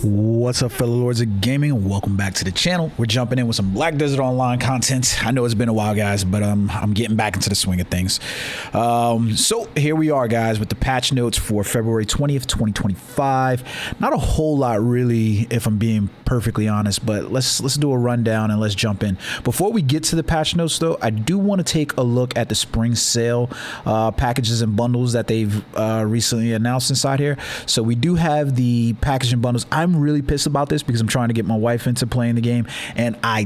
What's up, fellow lords of gaming, and welcome back to the channel. We're jumping in with some Black Desert Online content. I know it's been a while, guys, but I'm getting back into the swing of things. So here we are, guys, with the patch notes for February 20th, 2025. Not a whole lot, really, if I'm being perfectly honest, but let's do a rundown and let's jump in. Before we get to the patch notes, though, I do want to take a look at the spring sale packages and bundles that they've recently announced inside here. So we do have the package and bundles. I'm really pissed about this because I'm trying to get my wife into playing the game, and I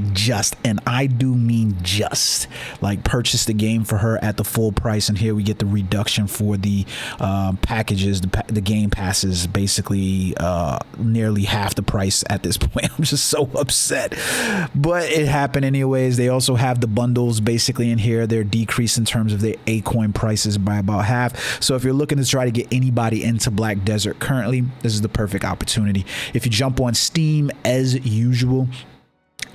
do mean just, like, purchase the game for her at the full price, and here we get the reduction for the packages, the game passes, basically nearly half the price at this point. I'm just so upset, but it happened anyways. They also have the bundles basically in here. They're decreased in terms of their A-coin prices by about half. So if you're looking to try to get anybody into Black Desert currently, this is the perfect opportunity. If you jump on Steam as usual,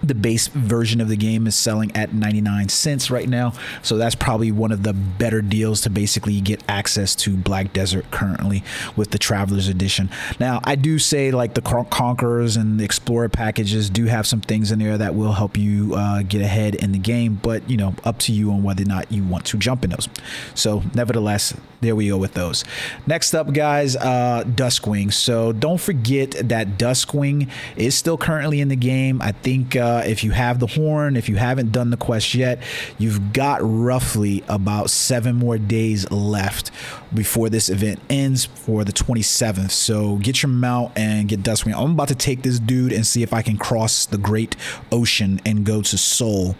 the base version of the game is selling at 99 cents right now, so that's probably one of the better deals to basically get access to Black Desert currently with the Traveler's Edition. Now, I do say, like, the Conquerors and the Explorer packages do have some things in there that will help you get ahead in the game, but, you know, up to you on whether or not you want to jump in those. So nevertheless, there we go with those. Next up, guys, Duskwing. So don't forget that Duskwing is still currently in the game. I think if you have the horn, if you haven't done the quest yet, you've got roughly about 7 more days left before this event ends for the 27th. So get your mount and get Duskwing. I'm about to take this dude and see if I can cross the Great Ocean and go to Seoul.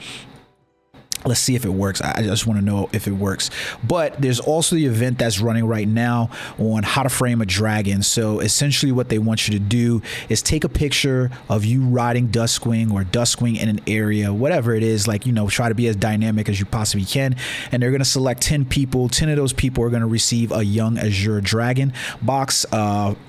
Let's see if it works. I just want to know if it works. But there's also the event that's running right now on how to frame a dragon. So essentially what they want you to do is take a picture of you riding Duskwing or Duskwing in an area, whatever it is, like, you know, try to be as dynamic as you possibly can. And they're going to select 10 people. 10 of those people are going to receive a Young Azure Dragon box.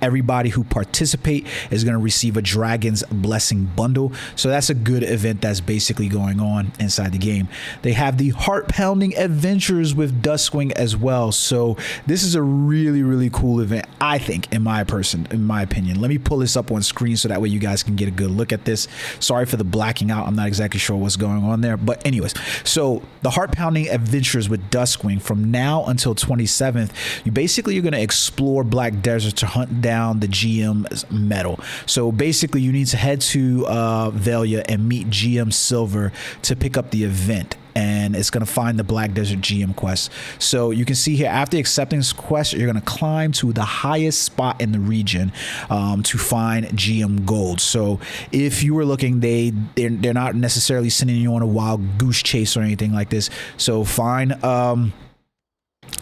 Everybody who participate is going to receive a Dragon's Blessing bundle. So that's a good event that's basically going on inside the game. They have the heart-pounding adventures with Duskwing as well. So this is a really, really cool event, I think, in my opinion. Let me pull this up on screen so that way you guys can get a good look at this. Sorry for the blacking out. I'm not exactly sure what's going on there. But anyways, so the heart-pounding adventures with Duskwing from now until 27th, you basically are going to explore Black Desert to hunt down the GM's medal. So basically you need to head to Velia and meet GM Silver to pick up the event. And it's going to find the Black Desert GM quest. So you can see here, after accepting this quest, you're going to climb to the highest spot in the region to find GM gold. So if you were looking, they're not necessarily sending you on a wild goose chase or anything like this. So find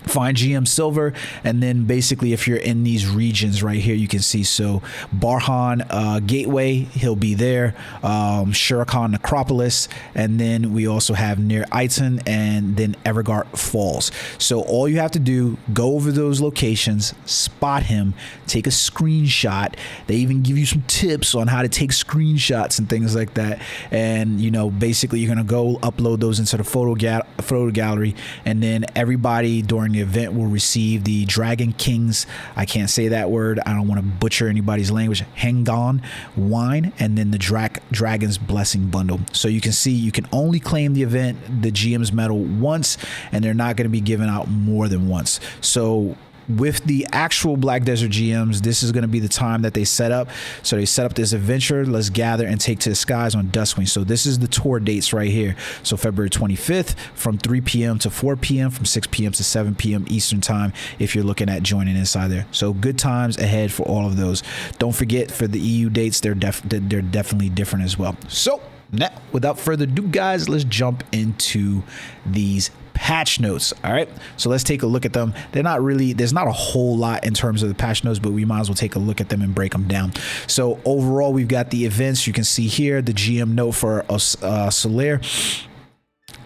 GM Silver, and then basically if you're in these regions right here, you can see, so Barhan Gateway, he'll be there, Shurikan Necropolis, and then we also have near Iton and then Evergart Falls. So all you have to do, go over those locations, spot him, take a screenshot. They even give you some tips on how to take screenshots and things like that, and, you know, basically you're gonna go upload those into the photo gallery, and then everybody during the event will receive the Dragon King's, I can't say that word, I don't want to butcher anybody's language, Hangon wine, and then the Dragon's Blessing bundle. So you can see you can only claim the event, the GM's medal, once, and they're not going to be given out more than once. So with the actual Black Desert GMs, this is going to be the time that they set up. So they set up this adventure. Let's gather and take to the skies on Duskwing. So this is the tour dates right here. So February 25th from 3 p.m. to 4 p.m. from 6 p.m. to 7 p.m. Eastern time if you're looking at joining inside there. So good times ahead for all of those. Don't forget, for the EU dates, they're definitely different as well. So now, without further ado, guys, let's jump into these patch notes. All right, so let's take a look at them. They're not really, there's not a whole lot in terms of the patch notes, but we might as well take a look at them and break them down. So overall, we've got the events. You can see here the GM note for Solaire.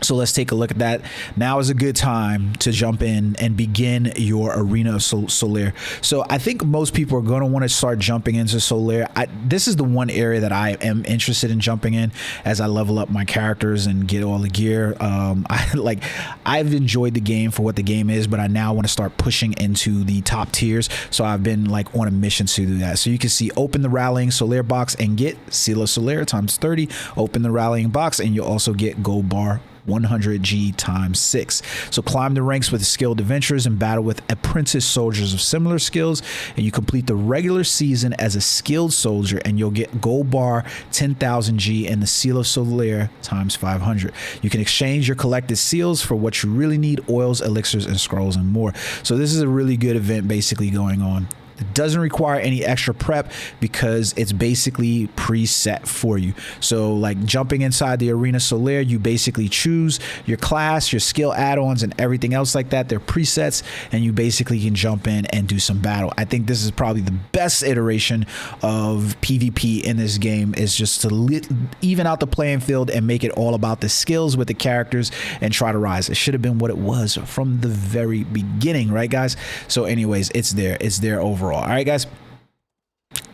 So let's take a look at that. Now is a good time to jump in and begin your Arena of Solaire. So I think most people are going to want to start jumping into Solaire. This is the one area that I am interested in jumping in as I level up my characters and get all the gear. I've enjoyed the game for what the game is, but I now want to start pushing into the top tiers. So I've been like on a mission to do that. So you can see, open the Rallying Solaire box and get Seal of Solaire times 30. Open the Rallying box and you'll also get gold bar 100G times 6. So climb the ranks with skilled adventurers and battle with apprentice soldiers of similar skills, and you complete the regular season as a skilled soldier and you'll get gold bar 10,000 G and the Seal of Solaire times 500. You can exchange your collected seals for what you really need: oils, elixirs, and scrolls, and more. So this is a really good event basically going on. It doesn't require any extra prep because it's basically preset for you. So like jumping inside the Arena Solaire, you basically choose your class, your skill add-ons, and everything else like that. They're presets, and you basically can jump in and do some battle. I think this is probably the best iteration of PvP in this game, is just to even out the playing field and make it all about the skills with the characters and try to rise. It should have been what it was from the very beginning, right guys? So anyways, it's there overall. All right, guys.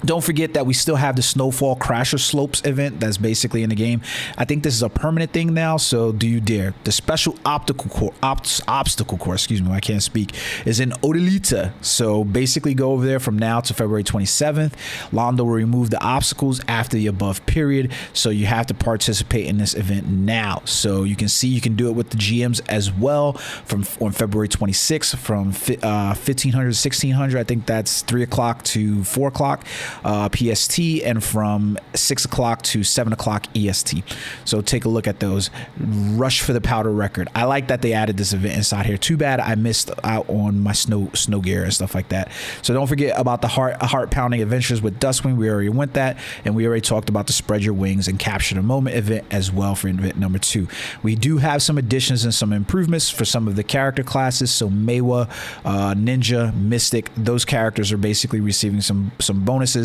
Don't forget that we still have the Snowfall Crasher Slopes event that's basically in the game. I think this is a permanent thing now, so do you dare. The special obstacle course, excuse me, I can't speak, is in Odalita. So basically go over there from now to February 27th. Londo will remove the obstacles after the above period, so you have to participate in this event now. So you can see you can do it with the GMs as well on February 26th from 1500 to 1600. I think that's 3 o'clock to 4 o'clock. PST, and from 6 o'clock to 7 o'clock EST. So take a look at those. Rush for the powder record. I like that they added this event inside here. Too bad I missed out on my snow gear and stuff like that. So don't forget about the heart pounding adventures with Dustwing. We already went that, and we already talked about the spread your wings and capture the moment event as well for event number 2. We do have some additions and some improvements for some of the character classes. So Meiwa, Ninja, Mystic, those characters are basically receiving some bonuses.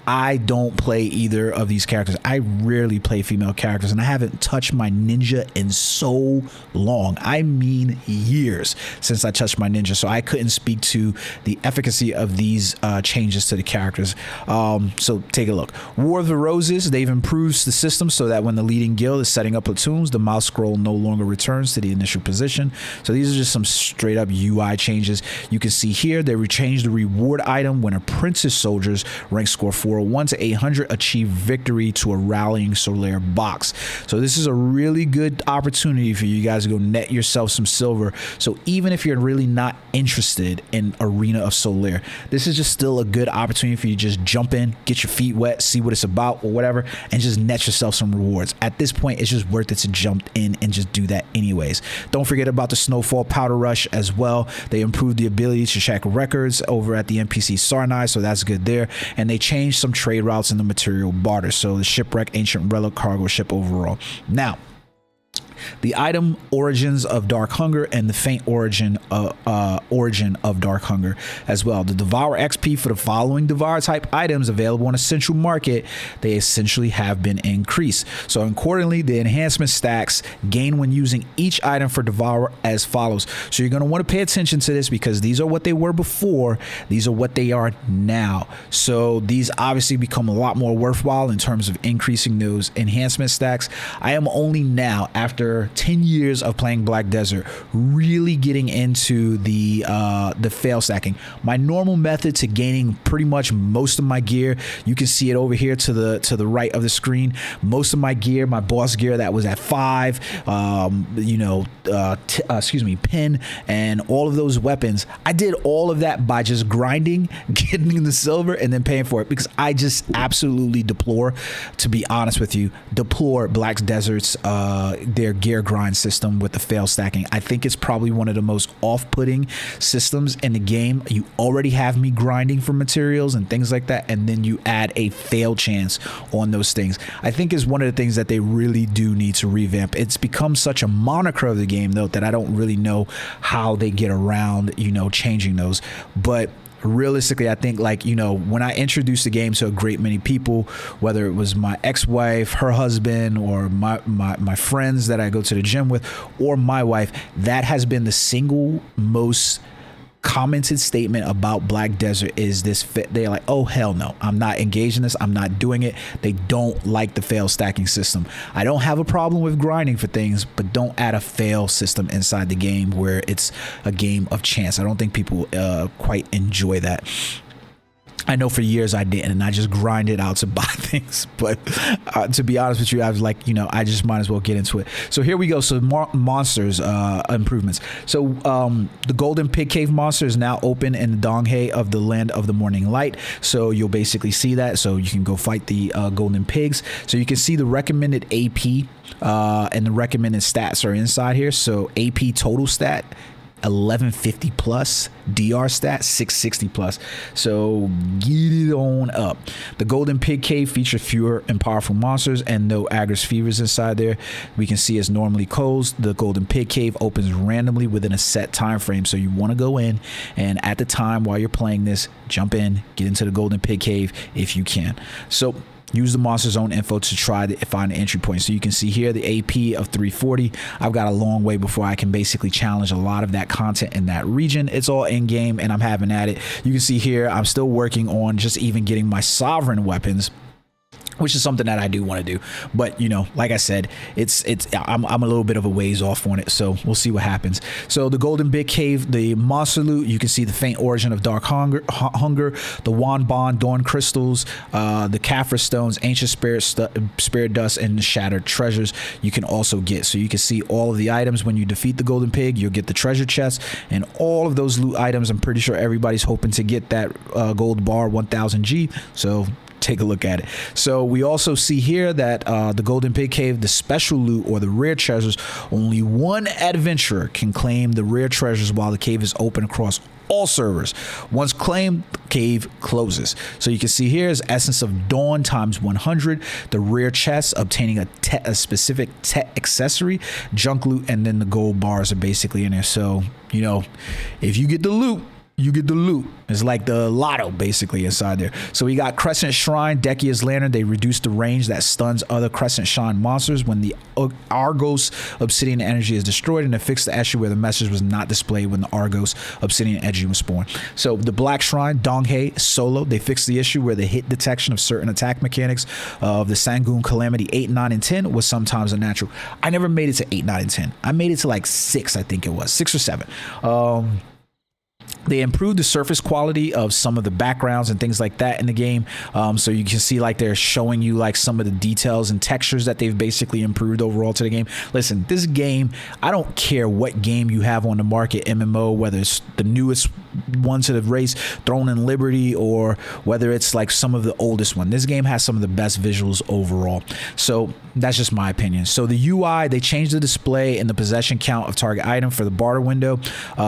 I don't play either of these characters. I rarely play female characters, and I haven't touched my ninja in so long. I mean years since I touched my ninja, so I couldn't speak to the efficacy of these changes to the characters. So take a look. War of the Roses, they've improved the system so that when the leading guild is setting up platoons, the mouse scroll no longer returns to the initial position. So these are just some straight up UI changes. You can see here they changed the reward item when apprentice soldiers rank score 401 to 800 achieve victory to a Rallying Solaire box. So this is a really good opportunity for you guys to go net yourself some silver. So even if you're really not interested in Arena of Solaire, this is just still a good opportunity for you to just jump in, get your feet wet, see what it's about or whatever, and just net yourself some rewards. At this point, it's just worth it to jump in and just do that anyways. Don't forget about the Snowfall Powder Rush as well. They improved the ability to check records over at the NPC Sarnai, so that's good there. And they changed some trade routes in the material barter. So the Shipwreck, Ancient Relic, Cargo Ship overall. Now, the item Origins of Dark Hunger and the Faint Origin of Dark Hunger as well. The Devour XP for the following Devour type items available on Essential Market, they essentially have been increased. So accordingly, the enhancement stacks gain when using each item for Devour as follows. So you're going to want to pay attention to this because these are what they were before. These are what they are now. So these obviously become a lot more worthwhile in terms of increasing those enhancement stacks. I am only now, after 10 years of playing Black Desert, really getting into the fail stacking. My normal method to gaining pretty much most of my gear, you can see it over here to the right of the screen. Most of my gear, my boss gear that was at 5, pin, and all of those weapons, I did all of that by just grinding, getting the silver, and then paying for it, because I just absolutely deplore, to be honest with you, Black Desert's their gear grind system with the fail stacking. I think it's probably one of the most off-putting systems in the game. You already have me grinding for materials and things like that, and then you add a fail chance on those things. I think is one of the things that they really do need to revamp. It's become such a moniker of the game though that I don't really know how they get around, changing those. But realistically, I think, like, you know, when I introduced the game to a great many people, whether it was my ex-wife, her husband, or my friends that I go to the gym with, or my wife, that has been the single most commented statement about Black Desert is this fit. They're like, oh hell no, I'm not engaged in this, I'm not doing it. They don't like the fail stacking system. I don't have a problem with grinding for things, but don't add a fail system inside the game where it's a game of chance. I don't think people quite enjoy that. I know for years I didn't, and I just grinded out to buy things. But to be honest with you, I was like, you know, I just might as well get into it. So here we go. So monsters improvements. So the Golden Pig Cave monster is now open in the Donghae of the Land of the Morning Light. So you'll basically see that. So you can go fight the Golden Pigs. So you can see the recommended AP and the recommended stats are inside here. So AP total stat 1150 plus, DR stat 660 plus. So get it on up. The Golden Pig Cave features fewer and powerful monsters and no Agris Fevers inside there. We can see it's normally closed. The Golden Pig Cave opens randomly within a set time frame. So you want to go in and at the time while you're playing this, jump in, get into the Golden Pig Cave if you can. So use the monster's own info to try to find the entry point. So you can see here the AP of 340. I've got a long way before I can basically challenge a lot of that content in that region. It's all in game and I'm having at it. You can see here I'm still working on just even getting my sovereign weapons, which is something that I do want to do. But, you know, like I said, I'm a little bit of a ways off on it, so we'll see what happens. So the Golden Big Cave, the monster loot, you can see the faint origin of Dark Hunger, the Wand Bond, Dawn Crystals, the Kaffir Stones, Ancient Spirit Dust, and the Shattered Treasures you can also get. So you can see all of the items. When you defeat the Golden Pig, you'll get the treasure chest and all of those loot items. I'm pretty sure everybody's hoping to get that gold bar 1000G. So take a look at it. So we also see here that the Golden Pig Cave, the special loot or the rare treasures, only one adventurer can claim the rare treasures while the cave is open across all servers. Once claimed, the cave closes. So you can see here is Essence of Dawn times 100, the rare chest, obtaining a specific tech accessory, junk loot, and then the gold bars are basically in there. So, you know, if you get the loot, you get the loot. It's like the lotto basically inside there. So we got Crescent Shrine, Decia's Lantern. They reduce the range that stuns other Crescent Shrine monsters when the Argos Obsidian energy is destroyed, and to fix the issue where the message was not displayed when the Argos Obsidian energy was spawned. So the Black Shrine, Donghae, Solo, they fixed the issue where the hit detection of certain attack mechanics of the Sangoon Calamity 8, 9, and 10 was sometimes unnatural. I never made it to 8, 9, and 10. I made it to like 6, I think it was 6 or 7. They improved the surface quality of some of the backgrounds and things like that in the game. So you can see like they're showing you like some of the details and textures that they've basically improved overall to the game. Listen, this game, I don't care what game you have on the market, MMO, whether it's the newest one to the race, Throne and Liberty, or whether it's like some of the oldest one. This game has some of the best visuals overall. So that's just my opinion. So the UI, they changed the display and the possession count of target item for the barter window.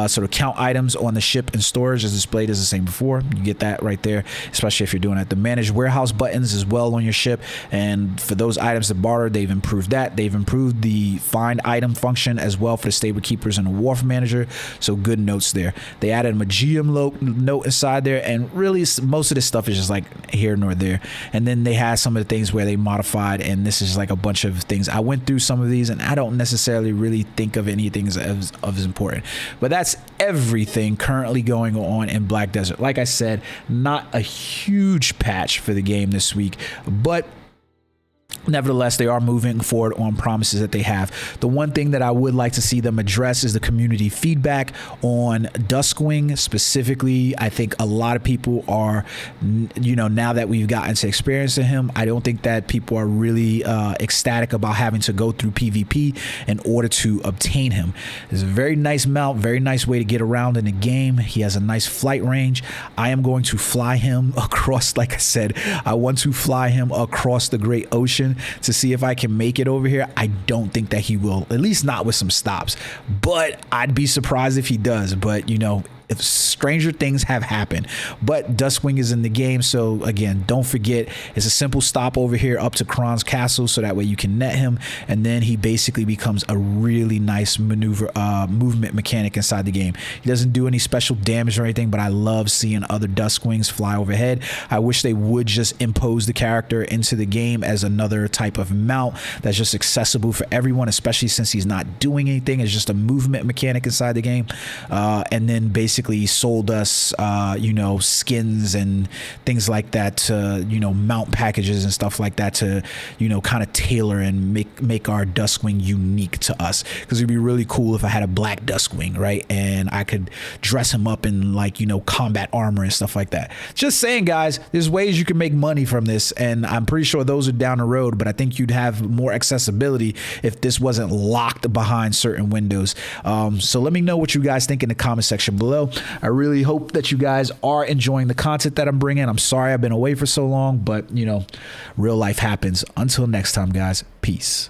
So the count items on the ship and storage is displayed as the same before. You get that right there, especially if you're doing it. The manage warehouse buttons as well on your ship, and for those items to barter, they've improved that. They've improved the find item function as well for the stable keepers and the wharf manager. So good notes there. They added a Magium note inside there, and really most of this stuff is just like here nor there. And then they had some of the things where they modified, and this is like a bunch of things. I went through some of these and I don't necessarily really think of anything as important, but that's everything currently going on in Black Desert. Like I said, not a huge patch for the game this week, but nevertheless, they are moving forward on promises that they have. The one thing that I would like to see them address is the community feedback on Duskwing specifically. I think a lot of people are, you know, now that we've gotten to experience him, I don't think that people are really ecstatic about having to go through PvP in order to obtain him. It's a very nice mount, very nice way to get around in the game. He has a nice flight range. I am going to fly him across, like I said, I want to fly him across the Great Ocean to see if I can make it over here. I don't think that he will, at least not with some stops, but I'd be surprised if he does. But you know, if stranger things have happened. But Duskwing is in the game, so again, don't forget, it's a simple stop over here up to Kron's castle, so that way you can net him, and then he basically becomes a really nice maneuver movement mechanic inside the game. He doesn't do any special damage or anything, but I love seeing other Duskwings fly overhead. I wish they would just impose the character into the game as another type of mount that's just accessible for everyone, especially since he's not doing anything. It's just a movement mechanic inside the game. And then basically sold us you know, skins and things like that to, you know, mount packages and stuff like that to, you know, kind of tailor and make our Duskwing unique to us, because it'd be really cool if I had a black Duskwing, right, and I could dress him up in, like, you know, combat armor and stuff like that. Just saying, guys, there's ways you can make money from this, and I'm pretty sure those are down the road, but I think you'd have more accessibility if this wasn't locked behind certain windows. So let me know what you guys think in the comment section below. I really hope that you guys are enjoying the content that I'm bringing. I'm sorry I've been away for so long, but you know, real life happens. Until next time, guys, peace.